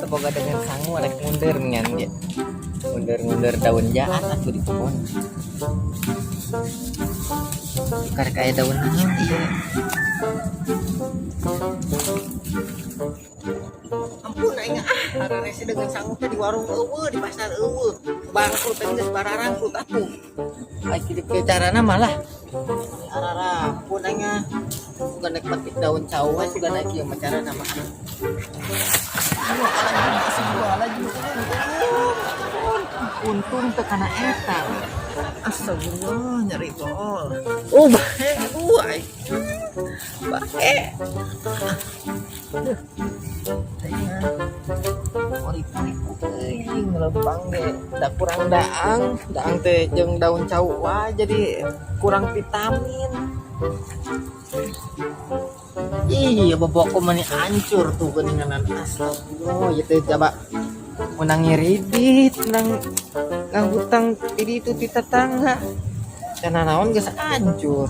Boga dengan sangu ada mundur ngan ya. Mundur daun jahat atuh di kebun. Karek kayak daun naon ieu. Ampun aing hararese dengan sangu teh di warung eueuh, di pasar eueuh. Bangkrut teh geus bararangkrut atuh. Ai kieu ke carana malah arara ampun aing bukan naik petik daun cawa juga naik ieu macara nama. Untung tekana eta. Astagfirullah nyari bol. Oh bae buai. Bae. Pori-pori teuing ngelempang ge. Da kurang daang teh jeung daun cawa jadi kurang vitamin. Iya bobok mani hancur tuh geninganan astagfirullah ya teh coba menang ngiridit nang hutang tidi itu ti tetangga cenah naon geus hancur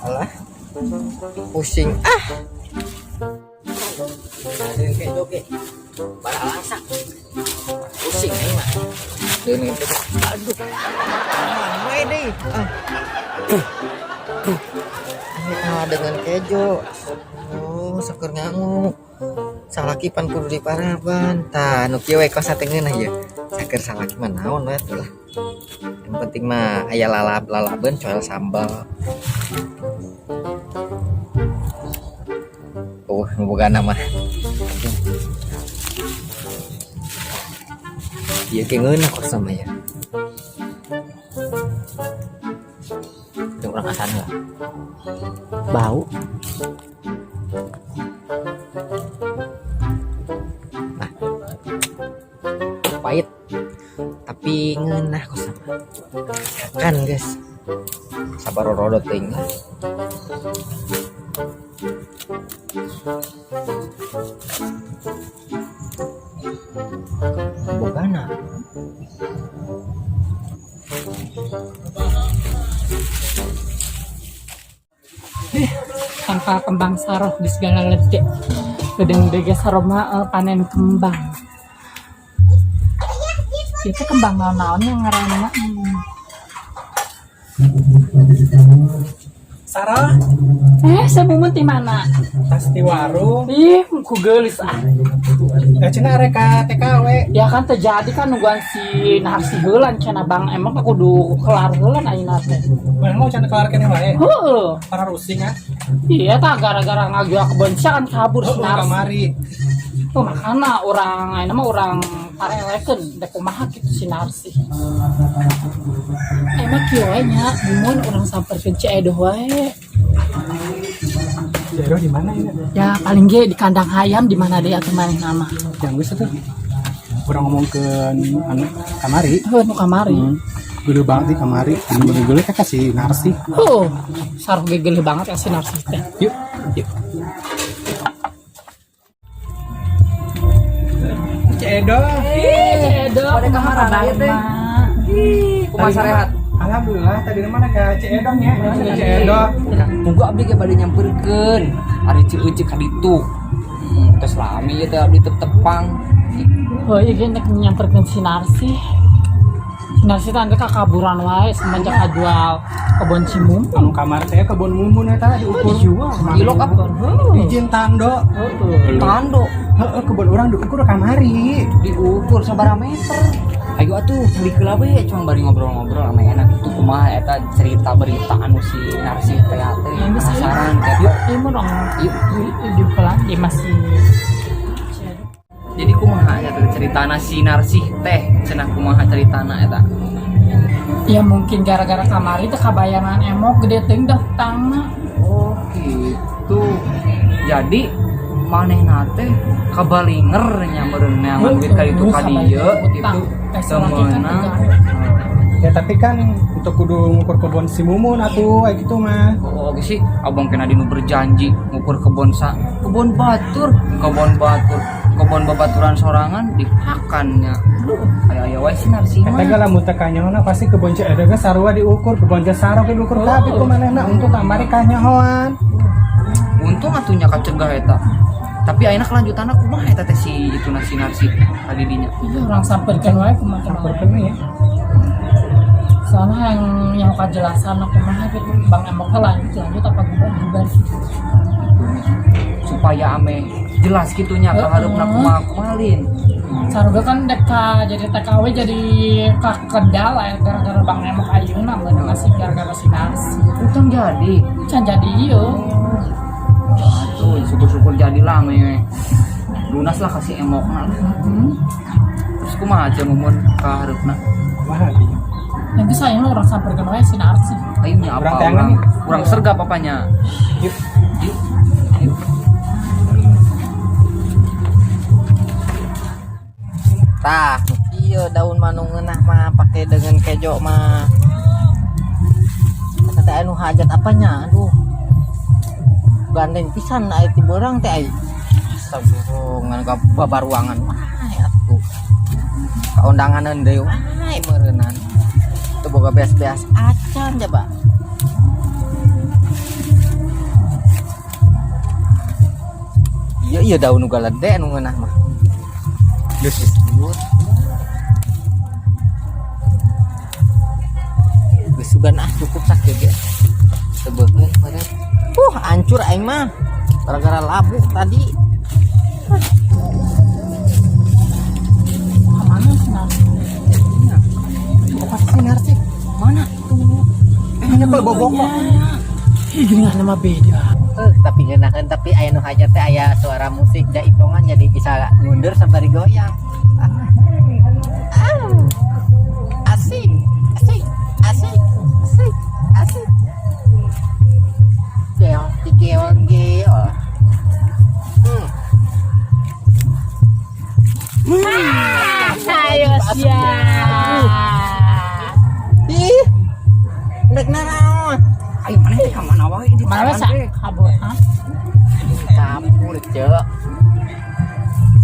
alah pusing deung ke joge baralasa pusing aing mah deung teh aduh main deui dengan kejo seker ngangu salakipan kudu diparaban tah nu kieu we kosa teh ngeunah ieu saker salaki mah naon we atuh lah yang penting mah aya lalabeun coel sambal nu bogana mah ieu ke ngeunah kosa mah ya urang asan enggak bau nah pahit tapi ngeunah kok sama kan guys sabar rodot teuing bogana tanpa kembang saroh di segala ledek gedeng dege saroma panen kembang itu kembang naon yang ngaranna Sarah sabumut di mana tas di warung ku geulis cenah arek ka TKW ya kan terjadi kan nungguan si nasi heulan cenah bang emang aku kudu kelar heulan ayeuna teh mana mau cenah kelar keneh wae heuh para rusing iya tah gara-gara ngajual kebun kan kabur si nasi kamari tuh makana orang ayeuna mah urang parelekeun da kumaha kitu si narsi emang kieu we nya mun urang samperkeun Ciedoh wae Jero di mana ini ya paling ge di kandang hayam di mana deui atuh maneh nama yang geus atuh urang ngomongkeun anu kamari nu kamari gede banget di kamari anu gede ka si narsi sarung ge geuleuh banget ya si narsi teh yuk Ciedoh pada kamar aja teh kumaha sarehat alhamdulillah tadi mana ka Ciedoh nya Ciedoh monggo abdi ge bade nyamperkeun ari ceueuh ka ditu tos lami ieu teh abdi tepang iya ge nek nyamperkeun si narsi teh kakaburan wae semenjak kajual kebon Cimum anu kamar teh kebun mumun eta diukur dijual ilok apa izin tando tando heeh kebun urang diukur kamari diukur sabaraha meter ayo atuh cari keula we cuma bari ngobrol-ngobrol ame enak itu kumaha eta cerita berita anu si narsi teh penasaran teh yuk ieu mah dong di pelan di masih jadi kumaha eta ceritana si narsi teh cenah kumaha ceritana eta ya mungkin gara-gara kamari teh kabayangan emok gede teuing dah hutangna oh gitu jadi manehna teh kabalinger nya meureun neangan duit ka ditu ka dieu gitu temenan ya tapi kan untuk kudu ngukur kebun si mumun atuh kayak gitu mah oh ge sih abang kena dinu berjanji ngukur kebun batur kebun babaturan sorangan dihakannya aya wae sih narsi mah eta lamun teh kanyahoana pasti kebun Ciedoh ge sarua diukur kebun Jasaro ge diukur kabeh ku manehna untuk kamari kanyahoan untuk surga eta. Tapi ayeuna kelanjutanna kumaha eta teh si itu si Narsi tadi dinya. Iya orang samperkan wae kumaha Samperkeun ya. soalnya yang kejelasan kumaha gitu Bang Emok teh lanjut apa bubar Supaya ame jelas gitunya ka hareupna kumaha kumalin. Saruga kan deka jadi TKW jadi kendal ya gara-gara Bang Emok ayeuna bener masih gara-gara si Narsi. Utang jadi. Can jadi ieu. Tuh, syukur-syukur jadilah me. Lunas lah kasih emokna. Terus kumaha aja mumun ka hareupna. Kumaha dia? Yang bisa yang orang samperkeun wae si Narsi. Ayeuna apa Urang teh angan nih. urang serga papanya. Yuk. Yuk. Yuk. Tah ieu daun manu ngeunah mah pake dengan kejo mah eta teh anu hajat apanya aduh gandeng pisan aya ti beurang teh ai astagfirullah ngan babaruangan wae atuh kaundanganeun deui wae meureunnan teu boga beas-beas acan coba iya daun nu galede anu ngeunah mah geus disebut geus sugan cukup sakit ya tebeukeun meureun hancur aing mah gara-gara labu tadi Mana si Narsi? apa sinar sih mana tuh ini bobok Ih gini nama beda. tapi ngeunaheun tapi aya nu hajat teh aya suara musik da itongan jadi bisa mundur sabari goyang asik asik asik asik asik keong keong keong Ayo siap. ih ndek naraon Ayo mana teh ka mana wae di Mana sa? Kabur, ha? campur cek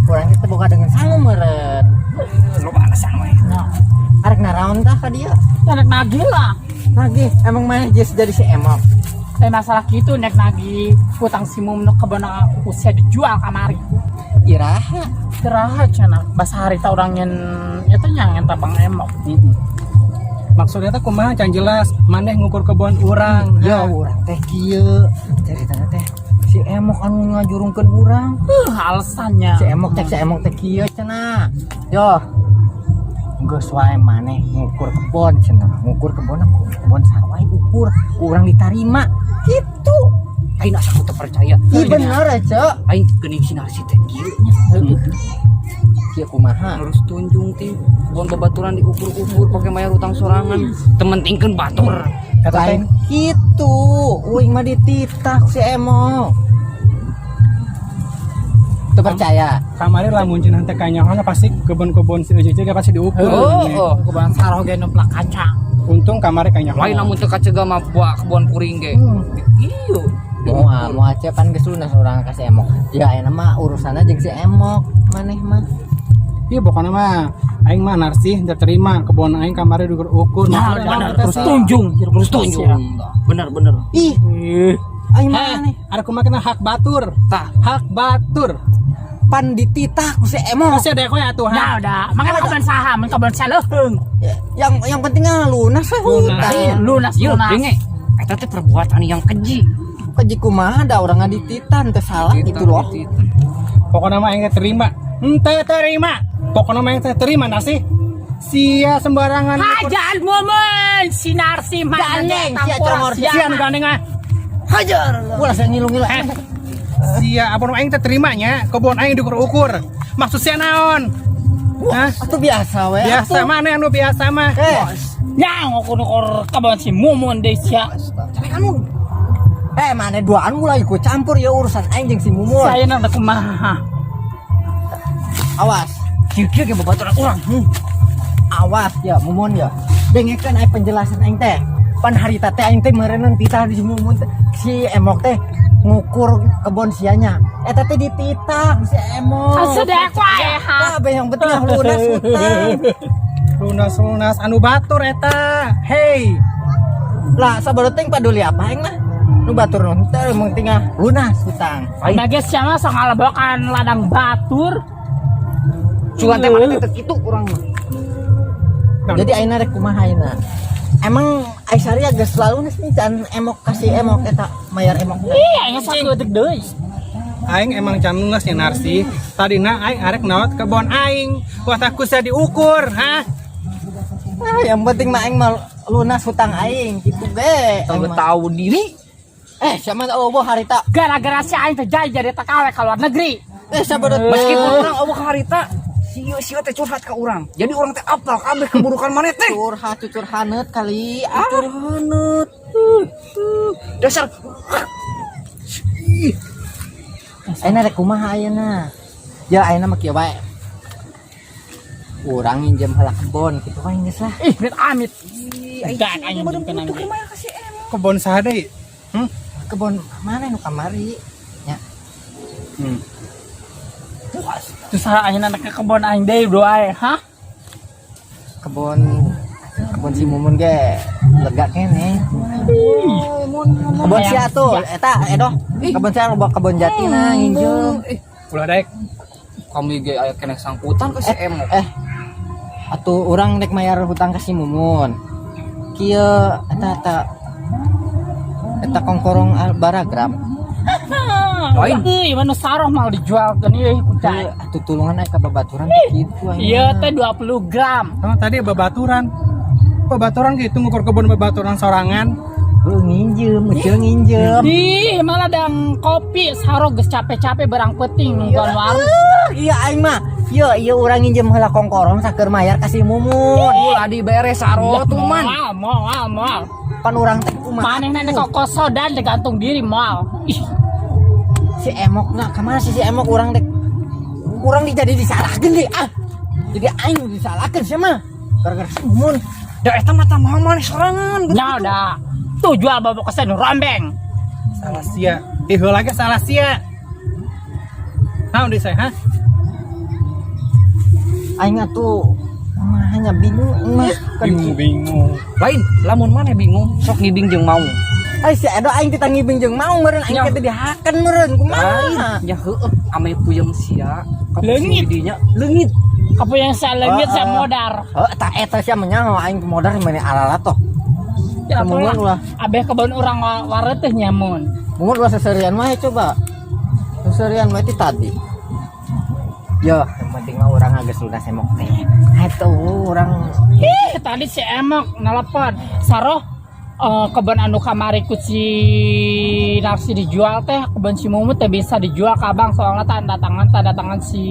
kurang kita buka dengan sangu meren lo alasan wae. Nah, arek naraon tah ka dia nek nagih lah. lagi emang mana jes jadi si emok Masalah gitu nek nagih hutang si Mum nu kebeuna usia dijual kamari. iraha Keraha cenah bahasa harita orang yang eta nya eta Bang Emok. Maksudnya teh kumaha can jelas maneh ngukur kebon urang. ya urang teh kieu ceritana teh si emok anu ngajurungkeun urang Alasannya. si emok teh kieu cenah yo geus wae maneh ngukur kebon cenah ngukur kebon sawah ukur urang ditarima gitu Aing asa ku teu percaya. iya bener aja Aing geuning si Narsi teh kieu nya. kieu kumaha Harus tunjung ti bon babaturan diukur-ukur pakai mayar utang sorangan. Tementingkeun batur. Kata teh lain gitu uing mah dititah si emok teu percaya kamari lamun cenah teh kanyahoana pasti kebon-kebon si Ejej ge pasti diukur. Oh, kebetulan saroh ge nu plak kacang. Untung kamari kanyahoana. Lain namun teu kacegah mah buah kebon puring ge. Iyo. mau aja pan geus lunas urang ka si emok ya aya mah urusanna jeung si emok maneh mah Iya pokoknya mah aing mah Narsi teu terima kebon aing kamari diukur. Nah, bener terus tunjung, Terus tunjung. Bener. ih aing mah nih Ada kumaha kena hak batur. Tah, Hak batur. pan dititah ku si emok Masih ada ya tuh Nah, udah. Makanya kebun saham, kebun saleuheung. yang pentingnya lunas we Lunas, ieu lunas. denge. Eta teh perbuatan yang keji. keji kumaha da urang ngadititan teu salah gitu loh Pokoknya mah aing teh terima. Henteu terima. Pokoknya mah aing teh terima Narsi. Sia sembarangan. Hajar momen si Narsi mah Gandeng, sia congor, Sia nu gandeng ah. hajar ulah saya ngilu-ngilu Sia apa aing teh terima nya kebon aing diukur-ukur. Maksud sia naon? Hah? atuh biasa we Biasa mana anu biasa mah. yang ukur kebun si Mumun deh sia. tapi kamu mana duaan mulai ikut campur ya urusan aing jeung si Mumun Saya nang da kumaha. awas Kieu-kieu ge babaturan urang. awas ya Mumun ya dengekeun aya penjelasan aing teh pan harita teh aing teh meureun titah di si Mumun teh si emok teh ngukur kebon sianya eta teh dititah si emok Sedek wae ha. apa yang penting lunas utang Lunas anu batur eta. Hey. lah sabar teh paduli apa aing mah Nu batur nu teu mung tinggal lunas hutang. Bagi siapa sok ngalabokan ladang batur. Cuan teh mana teh kitu urang mah. Jadi ayeuna rek kumaha ayeuna? Emang Aisyah geus selalu nih can emok kasih emok eta mayar emok. Iya, nya satu detik deui. Aing emang can lunas nya Narsi. Tadina aing arek naot kebon aing. Kuat aku bisa diukur, ha? Ah, yang penting mah aing mah lunas hutang aing gitu ge. Tahu tahu diri. Siapa tahu boh harita. Gara-gara si aing teh jadi takawe ka luar negeri. Sabar Meskipun orang eueuh harita, sieu teh curhat ka urang. Jadi urang teh apal kabeh keburukan maneh teh. cucur haneut kali. Curhaneut. Dasar Ayeuna rek kumaha ayeuna? Ya ayeuna mah kieu bae. Urang nginjem heula kebon kitu wae geus lah. Ih, amit. Dan aing jeung kenang. Kebon saha deui? Kebon mana nu kamari? Nya. Terus ayeuna ke kebon aing deui bro ae, hah? Kebon si Mumun ge lega kene. Kebon si atuh eta edoh. Kebon si loba kebon jatina nginjem. Ulah daek. kami ge aya keneh sangkutan ke si emok. Atuh urang rek mayar hutang ka si Mumun. Kieu eta kongkorong baragram. Lain. Euy, mana sarong mal dijualkeun ieu kucai. Atuh tulungan aya ka babaturan kitu ayeuna. Iya teh 20 gram. Oh, tadi babaturan. Babaturan gitu ngukur kebun babaturan sorangan. Nginjem, nginjem. Ih, malah dang kopi sarong geus capek-capek berang peuting nungguan warung. Iya aing mah. Ieu urang nginjem heula kongkorong saker mayar ka si Mumun. Ulah dibere saro tuh man. Mal. Pan urang teh kumaha? Manehna nek kok sodan tergantung diri mal. Ih, Si emok na kemana si emok urang dek urang jadi disalahkeun deh jadi aing disalahkeun sia mah gara-gara si Mumun. Da eta mah tah mah maneh sorangan. nya da. Tuh jual babok kesen rombeng. Salah sia. Heula ge salah sia. Naon deui ha? Aing atuh hanya bingung mah Bingung. Lain, lamun maneh bingung sok ngibing jeung mau. si edo aing kita ngibing jeung mau meureun aing teh dihakeun meureun kumaha Ya heueuh ame puyeng sia. Leungit. Didinya leungit. Apa yang saya leungit saya modar. eta sia menyaho aing modar meni alalat toh. Ya Mumun apalah. ulah Abeh kebon urang wareuteuh nyamun. Mumun ulah seserian mah coba seserian mah itu tadi ya yang penting mah urang geus lunas emok teh atuh urang Ih, tadi si emok nelpon. Saroh kebun anu kamari ku si Narsi dijual teh kebun si Mumun teh bisa dijual ka Abang soalnya tanda tangan si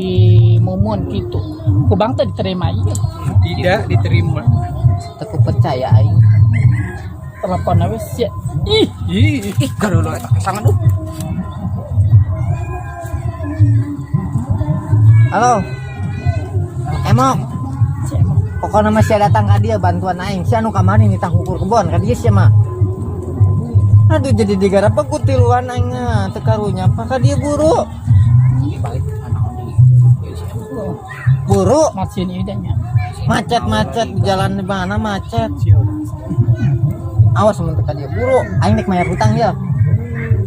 Mumun gitu. Ku Bang teh diterima ieu. Tidak diterima. teu percaya aing Telepon wis ya. Ih, Ih, Gaduh eta kesangan tuh. halo emok si emok. pokoknya masih datang ka dia bantuan aing si anu kamari nitah ukur kebon ka dia sia mah aduh jadi digarap ku tiluan aing teu karunya apa ka dia buru Macieun ieu nya. macet di jalan di mana macet awas mun teu ka dia buru aing rek mayar hutang ya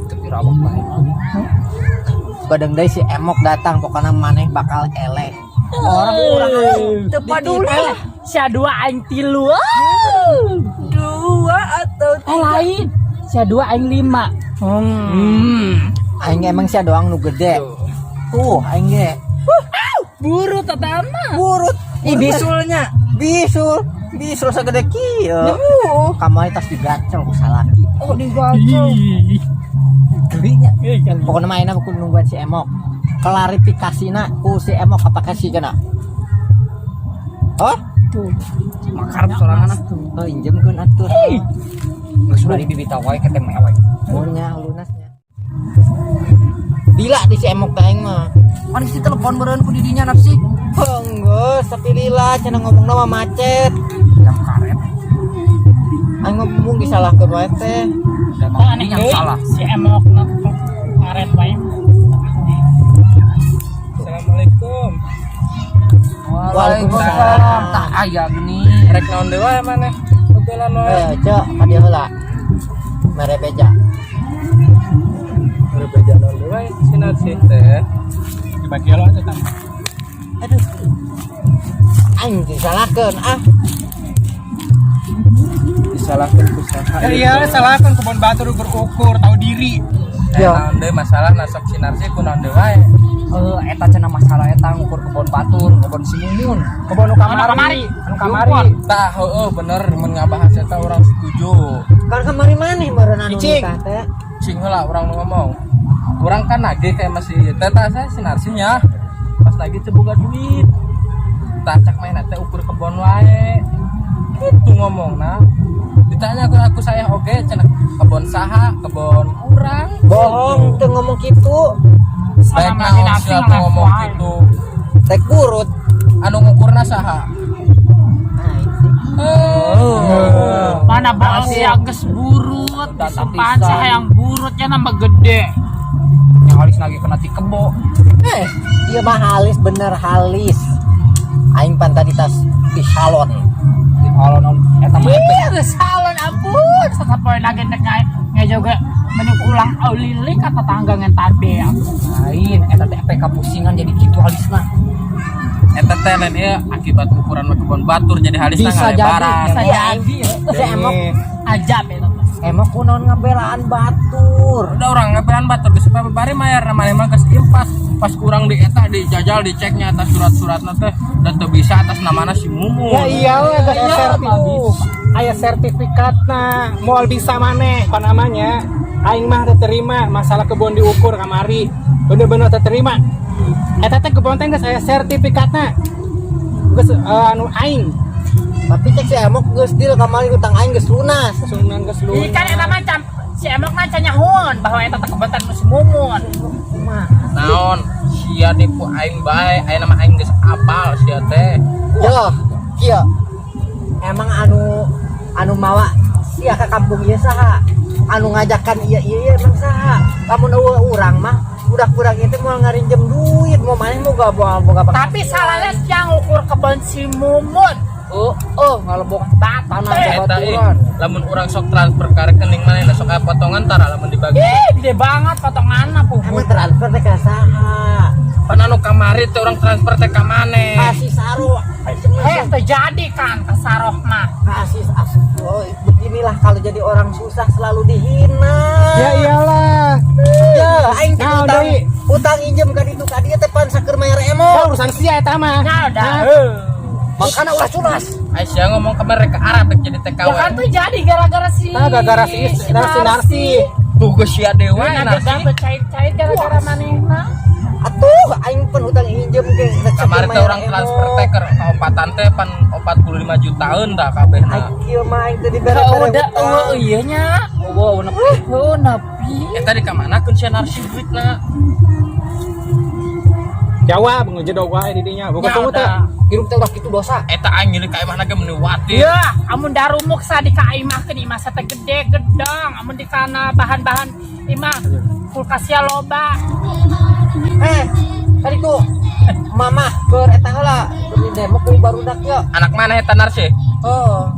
Tapi rabak bae. badang deui si emok datang pokoknya maneh bakal eleh orang Teu paduli. Sia dua aing 3. Dua atau Lain. Sia dua aing 5. aing emang sia doang nu gede tuh aing ge Buru tatama. burut bisulnya. bisul sagede kieu kamari tas digacel ku salaki Oh digacel. gelinya pokoknya mainnya aku nungguan si emok klarifikasina ku si emok apakah si kena oh Tuh. Makarep sorangan ah. oh injemkeun atuh Geus bari bibita wae ke teh wae. maunya lunasnya bila di si emok teh aing mah Manis di telepon meureun ku didinya nafsi. geus tapi lila cenah ngomongna mah macet Yang karet. aing ngomong disalahkeun wae teh Tah aneh Yang salah. si emok ngaret wae. Assalamualaikum. Waalaikumsalam. Tak aya gini. Rek naon deui wae maneh? Tutulan wae. cok ka dia heula mere beja bejalan dewe sinar sih teh. Dibagi lo aja tang. Aduh. Aing disalahkeun Disalahkan usaha. Iya, salahkan kebon batur berukur tahu diri. Ya. Naon deui masalah nasab sinar sih kunaon deui wae. Eta cenah masalah eta ngukur kebon batur, kebon si Mumun. Kebon nu kamari. Anu Kamari. Tah, heueuh bener mun ngabahas eta urang setuju. Kan kemari maneh meureun anu Icing. nikah teh. Cing heula urang nu ngomong. Urang kan nagih kayak masih teh saya sinar sih nya. Pas lagi boga duit. Tah cak main teh ukur kebon wae. Gitu ngomongna. Ditanya aku saya oge cenah kebon saha, kebon urang. Bohong, teu ngomong kitu. Baik naon sih atuh ngomong gitu. Tek burut. Anu ngukurna saha? Mana bae si geus burut, disumpahan saya yang burutnya nambah gede. Yang halis lagi kena ti kebo. Iya mah halis bener halis. Aing pan tadi tas di salon. Kalau non eta mah Iya, salon ampun, sasapoe lagi nek juga menik ulang lili kata tangga ngentan beak. lain, eta teh PK pusingan jadi gitu halisna. Eta teh lain ieu akibat ukuran kebon batur jadi halisna Bisa ngalebaran. jadi ya. Terus emok Ajab ya. emok kunaon ngabelaan batur. Udah orang ngabelan batur geus supaya bari mayar namanya mah geus impas. Pas kurang di eta dijajal diceknya atas surat-suratna teh dan teu bisa atas namana si Mumun. Ya iyalah aya sertifikatna moal bisa maneh apa namanya aing mah teu terima masalah kebun diukur kamari bener-bener teu terima eta teh kebun teh geus aya sertifikatna geus anu aing Tapi cek si emok geus deal kamari utang aing geus lunas. sunan geus lu Ikan eta macam si emok mah nyahon bahwa eta teh kebetan musim mumun. Naon sia nipu aing bae aya nama aing geus apal sia teh. Yo, kieu. Emang anu mawa sia ka kampung ieu saha? Anu ngajakan ieu emang saha? Lamun urang mah budak-budak itu mau ngarinjem duit, mau maneh mau boga Tapi salahnya yang ukur kebun si mumun. Ngalebok tanah Eta baturan. lamun urang sok transfer ka rekening manehna sok aya potongan tara lamun dibagi. Gede banget potonganna Emang pupuh. transfer teh ka saha? Pan anu kamari teh urang transfer teh ka maneh. Kasih saro. Terjadi kan kasaroh mah. Kasih oh, beginilah kalau jadi orang susah selalu dihina. ya iyalah Ya, aing teh Nah, utang, deui. utang injem ka ditu ka dieu teh pan sakeur mayar ya emok. urusan sia eta mah Nah, udah. Makana ulah cunas. Aisyah ngomong kemarin ke Arab jadi TKW. Ya kan tuh jadi gara-gara si gara-gara si Narsi Tuh geus sia dewa Nah, nasi. cair-cair gara-gara manehna. Atuh aing pun utang injem ge Kemarin teh orang transfer teh ke opatan teh pan 45 jutaan dah kabehna. Aing kieu mah aing teh dibere Udah iya nya. Wow, nepi. Napi. Eta di kamanakeun sia narsi duitna. Jawa bengejedog wae di dinya boga Ya tunggu teh udah. hirup teh ulah kitu dosa. Eta aing nyeulik ka imah ge meni wati. Ya, amun darumuk sa di kaimah ke imah sa teh gede gedang, amun di kana bahan-bahan imah kulkasnya loba. Tadi tuh mama keur eta heula beli demo ku barudak ya. Anak mana eta narsi? Oh.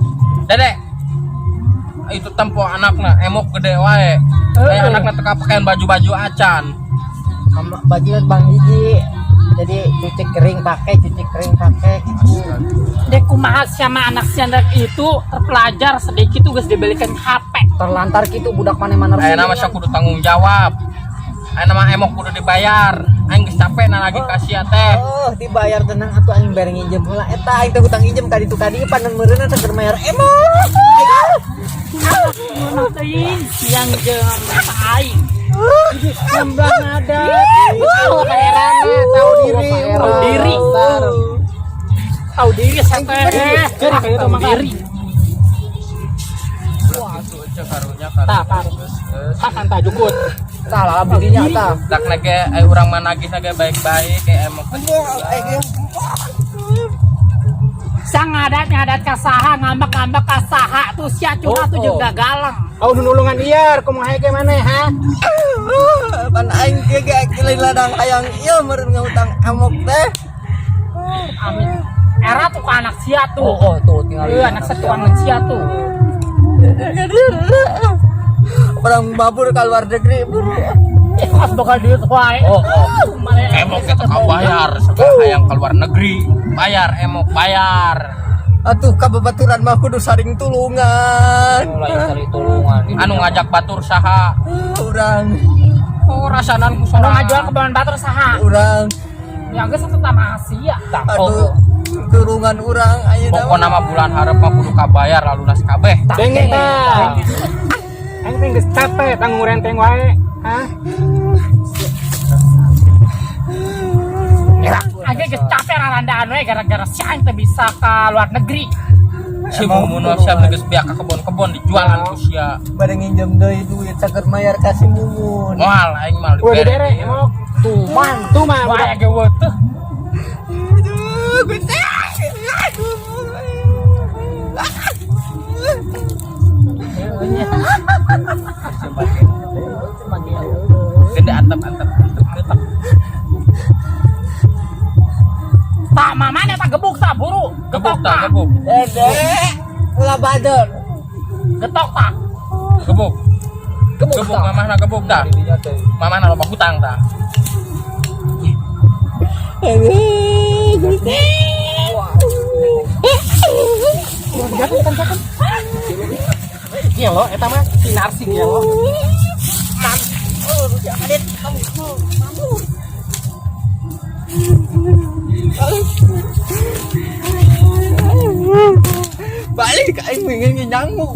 Dedek. Itu tempo anakna emok gede wae. Kayak anakna teka pakaian baju-baju acan. Mama bajunya Bang Hiji. Jadi cuci kering pakai Dek kumaha sama anak si anak itu terpelajar sedikit tuh geus dibelikan HP. terlantar gitu budak mana-mana. Aya nama sia kudu tanggung jawab. Aya nama emok kudu dibayar. Aing geus capek na lagi ka sia teh. Oh, dibayar tenang atuh aing bere nginjem heula eta aing teh hutang injem ka ditu ka dieu pan meureunna teh keur mayar emok. Ngono teh siang jeung aing. nambah nada daerahna tahu diri Tahu diri sampai jadi kayak itu mah diri. Wah, atuh cek karunya tah akan tah jukut Tah lah bidinya tah. dak nage urang managih nage baik-baik kayak emok. Sang ngadat kasaha ngambak-ngambak kasaha tuh sia curah tuh juga galang. oh nulungan iar kumaha ge maneh ha Pan aing ge ladang hayang ieu meureun ngutang emok teh. Amin. Era tuh ke anak sia tuh. Tuh tinggal Anak setuan sia tuh. orang babur ke luar negeri. Pas bakal duit wae. Oh, Mane emok kita kau bayar segala yang keluar negeri bayar emok bayar. Atuh kababaturan mah kudu saring tulungan. Mulai cari tulungan. Anu ngajak batur saha? Urang, Oh rasanan ku sono sorang. ngajual kebon batur saha? urang. Ya geus satu tama Asia. Aduh, tulungan urang ayeuna. Pokoknya nama bulan harap mah kudu kabayar lalu nas kabeh. Dengeng tah. Aing teh geus capek tanggung renteng wae. Hah? Agak geus capek rarandaan we gara-gara si aing teh bisa ke luar negeri. Si mumun mah siap geus biak ka kebon-kebon dijualan ku sia. Bade nginjem deui duit saker mayar kasih mumun. Moal aing mah Udah dere emok. Tuman. Wae ge weutuh. Aduh, gede. Gede antep ketak. Tak mamane tak gebuk tak buru. Gebuk tak. tak gebuk. Dede, ulah badon. Getok tak. Gebuk. Gebuk mamahna gebuk dah. Mamahna loba hutang dah. Aduh, gede. Iya lo, eta mah si Narsing ya lo. Balik aing pengen nyangmu.